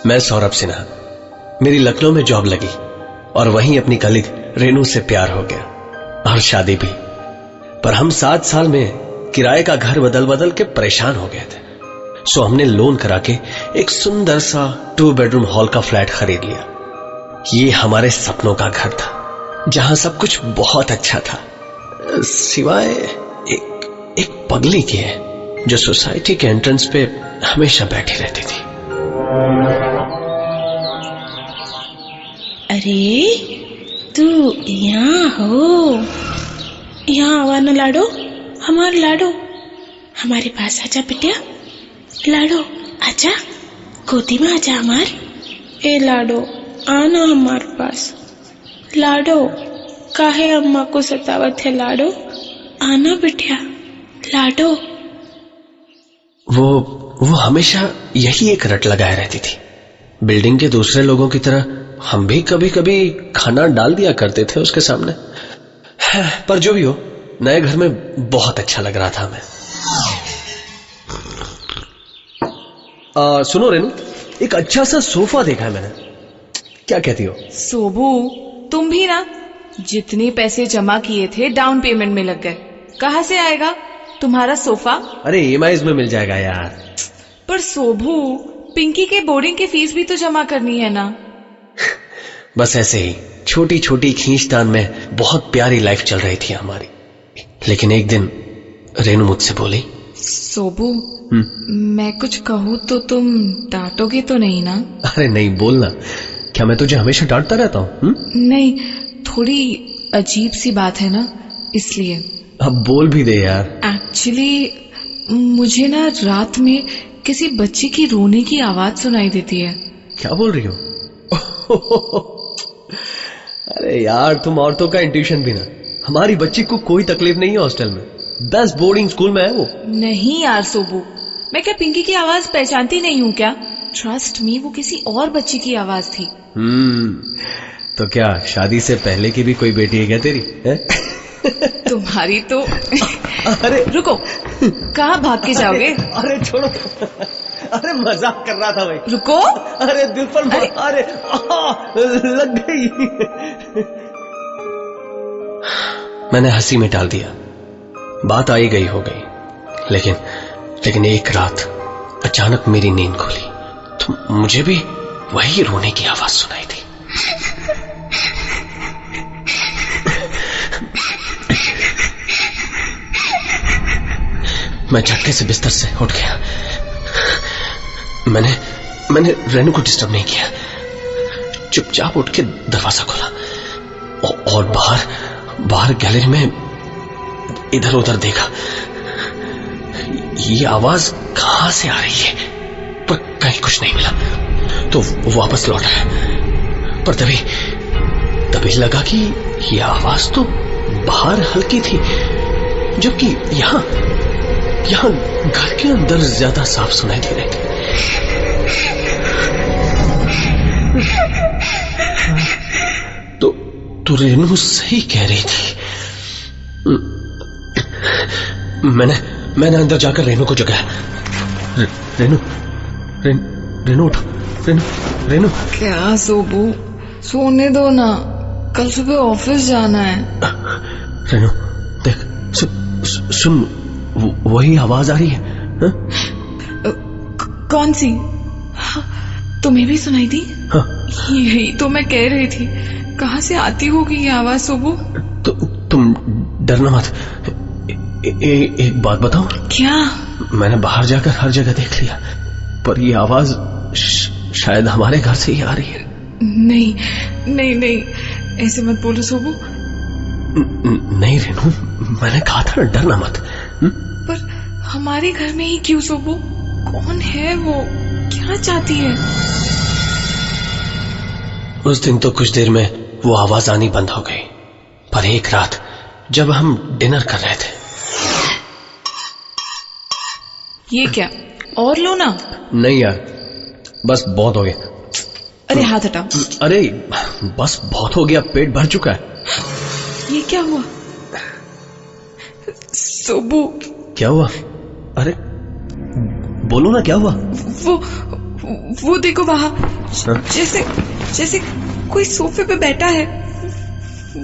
मैं सौरभ सिन्हा। मेरी लखनऊ में जॉब लगी और वहीं अपनी कलीग रेनू से प्यार हो गया और शादी भी। पर हम 7 साल में किराए का घर बदल बदल के परेशान हो गए थे। सो हमने लोन करा के एक सुंदर सा 2 बेडरूम हॉल का फ्लैट खरीद लिया। ये हमारे सपनों का घर था जहां सब कुछ बहुत अच्छा था, सिवाय एक पगली की है जो सोसाइटी के एंट्रेंस पे हमेशा बैठी रहती थी। अरे तू यहाँ हो, यहाँ आवा न लाडो, हमार लाडो, हमारे पास आजा बिटिया। लाडो आजा, गोदी में आजा हमार। ए लाडो आना हमारे पास। लाडो काहे अम्मा को सतावत है लाडो, आना बिटिया लाडो। वो हमेशा यही एक रट लगाए रहती थी। बिल्डिंग के दूसरे लोगों की तरह हम भी कभी कभी खाना डाल दिया करते थे उसके सामने। पर जो भी हो, नए घर में बहुत अच्छा लग रहा था हमें। सुनो रेनू, एक अच्छा सा सोफा देखा है मैंने, क्या कहती हो? सोबू, तुम भी ना जितने पैसे जमा किए थे डाउन पेमेंट में लग गए। कहाँ से आएगा तुम्हारा सोफा? अरे EMIs में मिल जाएगा यार। पर सोबू, पिंकी के बोर्डिंग की फीस भी तो जमा करनी है ना। बस ऐसे ही छोटी छोटी खींचतान में बहुत प्यारी लाइफ चल रही थी हमारी। लेकिन एक दिन रेनू मुझसे बोली, सोबू मैं कुछ कहूँ तो तुम डांटोगे तो नहीं ना? अरे नहीं, बोलना। क्या मैं तुझे हमेशा डांटता रहता हूँ? नहीं, थोड़ी अजीब सी बात है ना, इसलिए। अब बोल भी दे यार। एक्चुअली मुझे ना रात में किसी बच्चे की रोने की आवाज सुनाई देती है। क्या बोल रही हो? अरे यार, तुम औरतों का इंट्यूशन भी ना। हमारी बच्ची को कोई तकलीफ नहीं है हॉस्टल में, बेस्ट बोर्डिंग स्कूल में है वो। नहीं यार सोबू, मैं क्या पिंकी की आवाज पहचानती नहीं हूँ क्या? ट्रस्ट मी, वो किसी और बच्ची की आवाज थी। तो क्या शादी से पहले की भी कोई बेटी है क्या तेरी? है? तुम्हारी तो। अरे रुको, कहाँ भाग के जाओगे? अरे छोड़ो, अरे मजाक कर रहा था भाई। रुको। अरे दिल पर अरे लग गई। मैंने हंसी में टाल दिया, बात आई गई हो गई। लेकिन एक रात अचानक मेरी नींद खुली तो मुझे भी वही रोने की आवाज सुनाई दी। मैं झटके से बिस्तर से उठ गया। मैंने रेनू को डिस्टर्ब नहीं किया, चुपचाप उठ के दरवाजा खोला और बाहर गैलरी में इधर उधर देखा। ये आवाज कहां से आ रही है, पर कहीं कुछ नहीं मिला तो वापस लौट आया। पर तभी लगा कि ये आवाज तो बाहर हल्की थी, जबकि यहाँ घर के अंदर ज्यादा साफ सुनाई दे रही थी। तो रेनू सही कह रही थी। मैंने अंदर जाकर रेनू को जगाया। रेनू उठो, रेनू। क्या सोबू, सोने दो ना, कल सुबह ऑफिस जाना है। रेनू देख, सुन, वही आवाज आ रही है। कौन सी? तुम्हें भी सुनाई दी? हाँ। यही तो मैं कह रही थी, कहाँ से आती होगी ये आवाज सोबू? तो तुम डरना मत। एक बात बताओ। क्या? मैंने बाहर जाकर हर जगह देख लिया, पर ये आवाज शायद हमारे घर से ही आ रही है। नहीं, ऐसे मत बोलो सोबू। नहीं रेनू, मैंने कहा था डरना मत। पर हमारे घर में ही क्यों सोबू? कौन है वो? क्या चाहती है? उस दिन तो कुछ देर में वो आवाज आनी बंद हो गई, पर एक रात जब हम डिनर कर रहे थे। ये क्या, और लो ना। नहीं यार, बस बहुत हो गया। अरे हाथ हटाओ। अरे बस बहुत हो गया, पेट भर चुका है। ये क्या हुआ सोबू? क्या हुआ? अरे बोलो ना, क्या हुआ? वो देखो वहां, जैसे जैसे कोई सोफे पे बैठा है।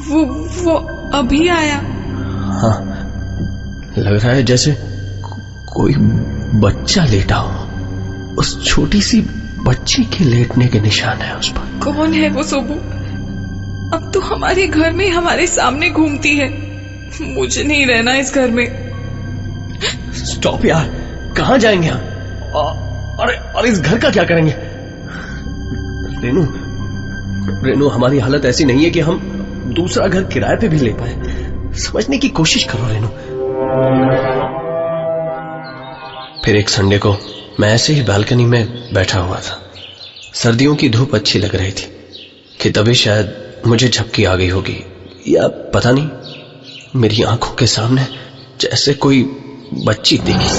वो अभी आया। हाँ, लग रहा है जैसे कोई बच्चा लेटा हो। उस छोटी सी बच्ची के लेटने के निशान है उस पर। कौन है वो सोबू? अब तो हमारे घर में हमारे सामने घूमती है। मुझे नहीं रहना इस घर में। स्टॉप यार, कहाँ जाएंगे हम? और इस घर का क्या करेंगे? रेनू, रेनू, हमारी हालत ऐसी नहीं है कि हम दूसरा घर किराए पे भी ले पाए। समझने की कोशिश करो रेनू। फिर एक संडे को मैं ऐसे ही बालकनी में बैठा हुआ था। सर्दियों की धूप अच्छी लग रही थी कि तभी शायद मुझे झपकी आ गई होगी, या पता नहीं, मेरी आंखों के सामने जैसे कोई बच्ची दिखी।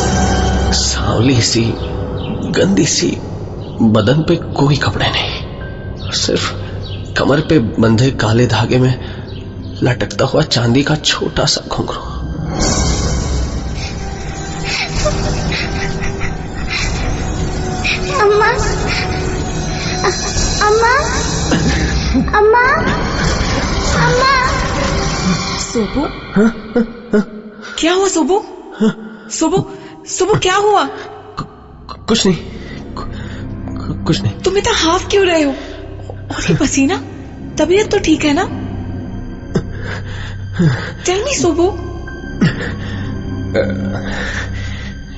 सांवली सी, गंदी सी, बदन पे कोई कपड़े नहीं, सिर्फ कमर पे बंधे काले धागे में लटकता हुआ चांदी का छोटा सा घुंघरू। अम्मा, अम्मा, अम्मा, अम्मा। सोबू, क्या हुआ सोबू? सोबू, सोबू क्या हुआ? कुछ नहीं, कुछ नहीं। तुम इतना हाफ क्यों रहे हो? और ये पसीना, तबीयत तो ठीक है ना? टेल मी सोबू।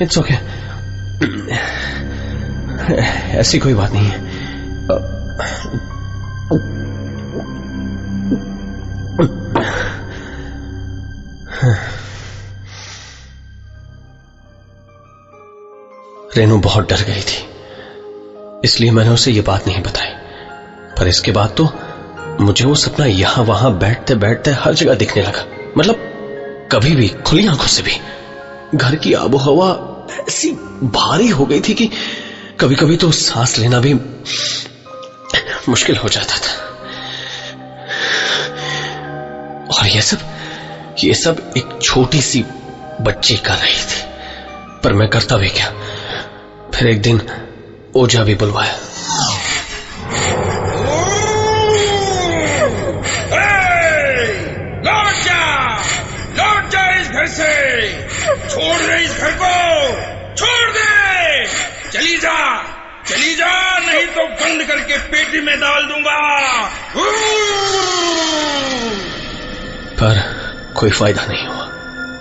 इट्स ओके, ऐसी कोई बात नहीं है। रेनू बहुत डर गई थी, इसलिए मैंने उसे ये बात नहीं बताई। पर इसके बाद तो मुझे वो सपना यहां वहां बैठते बैठते हर जगह दिखने लगा। मतलब कभी भी खुली आंखों से भी। घर की आबो हवा ऐसी भारी हो गई थी कि कभी कभी तो सांस लेना भी मुश्किल हो जाता था। और ये सब एक छोटी सी बच्ची कर रही थी। पर मैं करता भी क्या। फिर एक दिन ओझा भी बुलवाया। लौट जा इस घर से। छोड़ दे इस घर को, छोड़ दे। चली जा, नहीं तो बंद करके पेटी में डाल दूंगा। पर कोई फायदा नहीं हुआ।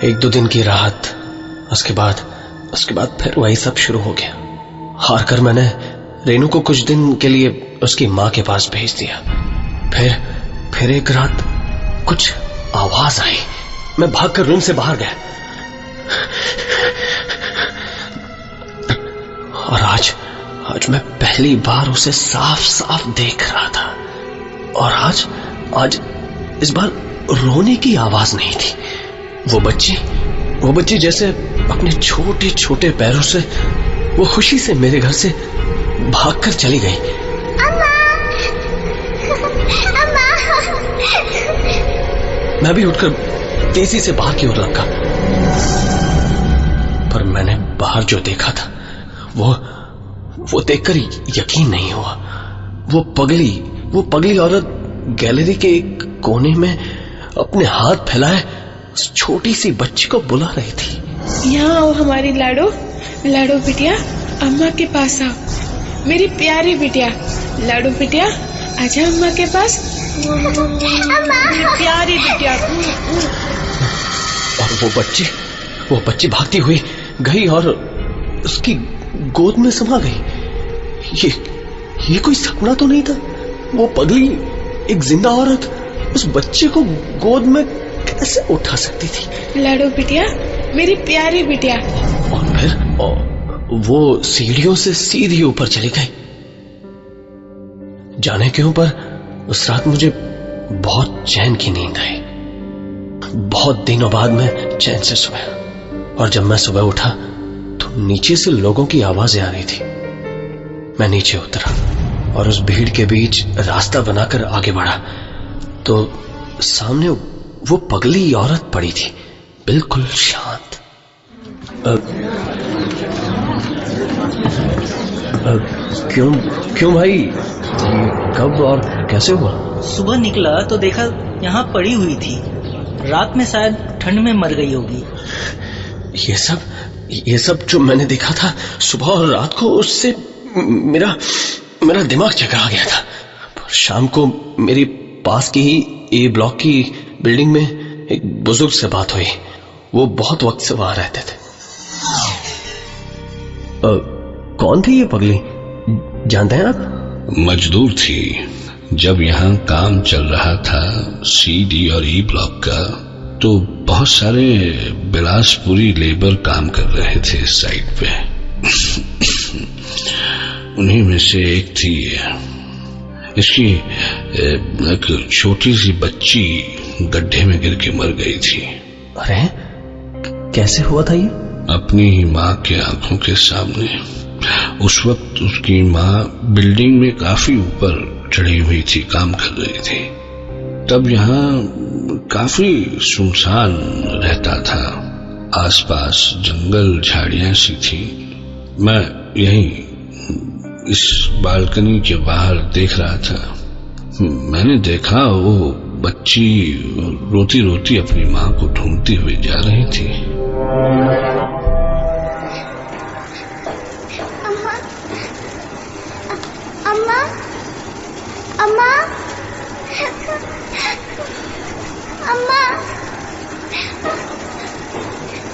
एक दो दिन की राहत, उसके बाद फिर वही सब शुरू हो गया। हार कर मैंने रेनू को कुछ दिन के लिए उसकी मां के पास भेज दिया। फिर एक रात कुछ आवाज आई। मैं भागकर रूम से बाहर गया। और आज मैं पहली बार उसे साफ साफ देख रहा था। और आज इस बार रोने की आवाज नहीं थी। वो बच्ची जैसे अपने छोटे छोटे पैरों से वो खुशी से मेरे घर से भागकर चली गई। अम्मा, अम्मा। मैं भी उठकर तेजी से बाहर की ओर लगा। पर मैंने बाहर जो देखा था वो देखकर यकीन नहीं हुआ। वो पगली औरत गैलरी के एक कोने में अपने हाथ फैलाए उस छोटी सी बच्ची को बुला रही थी। यहाँ आओ हमारी लाडो बिटिया, अम्मा के पास आओ। मेरी प्यारी बिटिया, लाडो बिटिया, आजा अम्मा के पास। मेरी प्यारी बिटिया। और वो बच्ची भागती हुई गई और उसकी गोद में समा गई। ये कोई सपना तो नहीं था। वो पगली एक जिंदा औरत उस बच्चे को गोद में कैसे उठा सकती थी? लाडो बिटिया, मेरी प्यारी बिटिया। और फिर वो सीढ़ियों से सीधी ऊपर चली गई। जाने क्यों, पर उस रात मुझे बहुत चैन की नींद आई। बहुत दिनों बाद मैं चैन से सोया। और जब मैं सुबह उठा तो नीचे से लोगों की आवाजें आ रही थी। मैं नीचे उतरा और उस भीड़ के बीच रास्ता बनाकर आगे बढ़ा तो सामने वो पगली औरत पड़ी थी, बिल्कुल शांत। क्यों क्यों भाई, कब और कैसे हुआ? सुबह निकला तो देखा यहाँ पड़ी हुई थी। रात में शायद ठंड में मर गई होगी। ये सब जो मैंने देखा था सुबह और रात को, उससे मेरा दिमाग चकरा गया था। शाम को मेरी पास की ही ए ब्लॉक की बिल्डिंग में एक बुजुर्ग से बात हुई। वो बहुत वक्त से वहां रहते थे। कौन थी ये पगली, जानते हैं आप? मजदूर थी। जब यहाँ काम चल रहा था सी, डी और ई ब्लॉक का, तो बहुत सारे बिलासपुरी लेबर काम कर रहे थे इस साइट पे। उन्हीं में से एक थी इसकी एक छोटी सी बच्ची गड्ढे में गिर के मर गई थी। अरे कैसे हुआ था ये? अपनी ही माँ के आंखों के सामने। उस वक्त उसकी माँ बिल्डिंग में काफी ऊपर चढ़ी हुई थी, काम कर रही थी। तब यहाँ काफी सुनसान रहता था, आसपास जंगल झाड़ियां सी थी। मैं यहीं इस बालकनी के बाहर देख रहा था। मैंने देखा वो बच्ची रोती रोती अपनी माँ को ढूंढती हुई जा रही थी। अम्मा, अम्मा, अम्मा,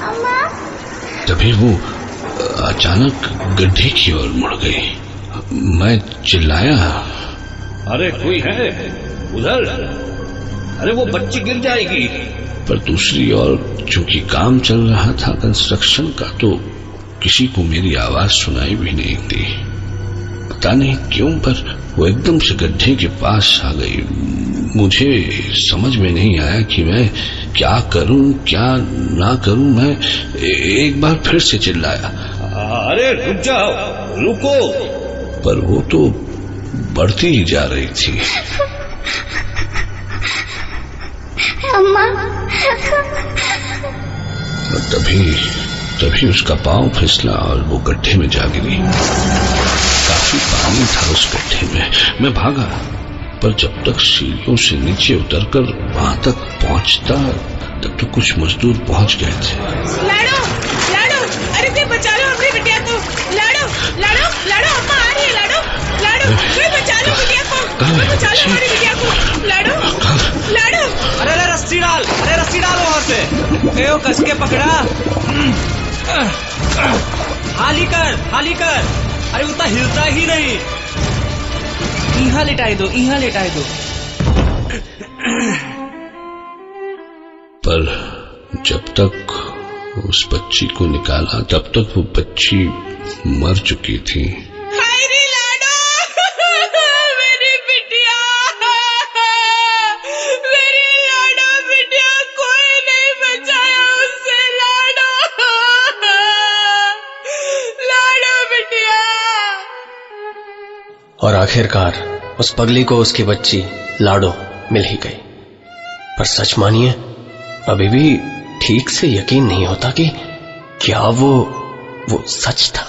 अम्मा। तभी वो अचानक गड्ढे की ओर मुड़ गई। मैं चिल्लाया, अरे कोई है उधर? अरे वो बच्ची गिर जाएगी। पर दूसरी ओर चूंकि काम चल रहा था कंस्ट्रक्शन का, तो किसी को मेरी आवाज सुनाई भी नहीं दी। पता नहीं क्यों, पर वो एकदम से गड्ढे के पास आ गई। मुझे समझ में नहीं आया कि मैं क्या करूं क्या ना करूं। मैं एक बार फिर से चिल्लाया, अरे रुक जाओ, रुको। पर वो तो बढ़ती ही जा रही थी। अम्मा। और तभी उसका पांव फिसला और वो गड्ढे में जा गिरी। काफी पानी था उस गड्ढे में। मैं भागा, पर जब तक सीढ़ियों से नीचे उतरकर वहां तक पहुंचता, तब तो कुछ मजदूर पहुंच गए थे। लाडो, लाडो, अरे कोई बचा लो अपनी बिटिया को। लाडो, लाडो, लाडो, अम्मा आ रही है। लाडो, लाडो, कोई बचा लो बिटिया को, कोई बचा लो हमारी बिटिया को। लाडो, लाडो। अरे रस्सी डाल, अरे रस्सी डाल वहां से। ए, कस के पकड़ा। हाली कर। अरे उतना हिलता ही नहीं। यहाँ लेटाई दो। पर जब तक उस बच्ची को निकाला, तब तक वो बच्ची मर चुकी थी। हाय रे लाडो, मेरी बिटिया, मेरी लाडो बिटिया, कोई नहीं बचाया उससे। लाडो बिटिया। और आखिरकार उस पगली को उसकी बच्ची लाडो मिल ही गई। पर सच मानिए, अभी भी ठीक से यकीन नहीं होता कि क्या वो सच था।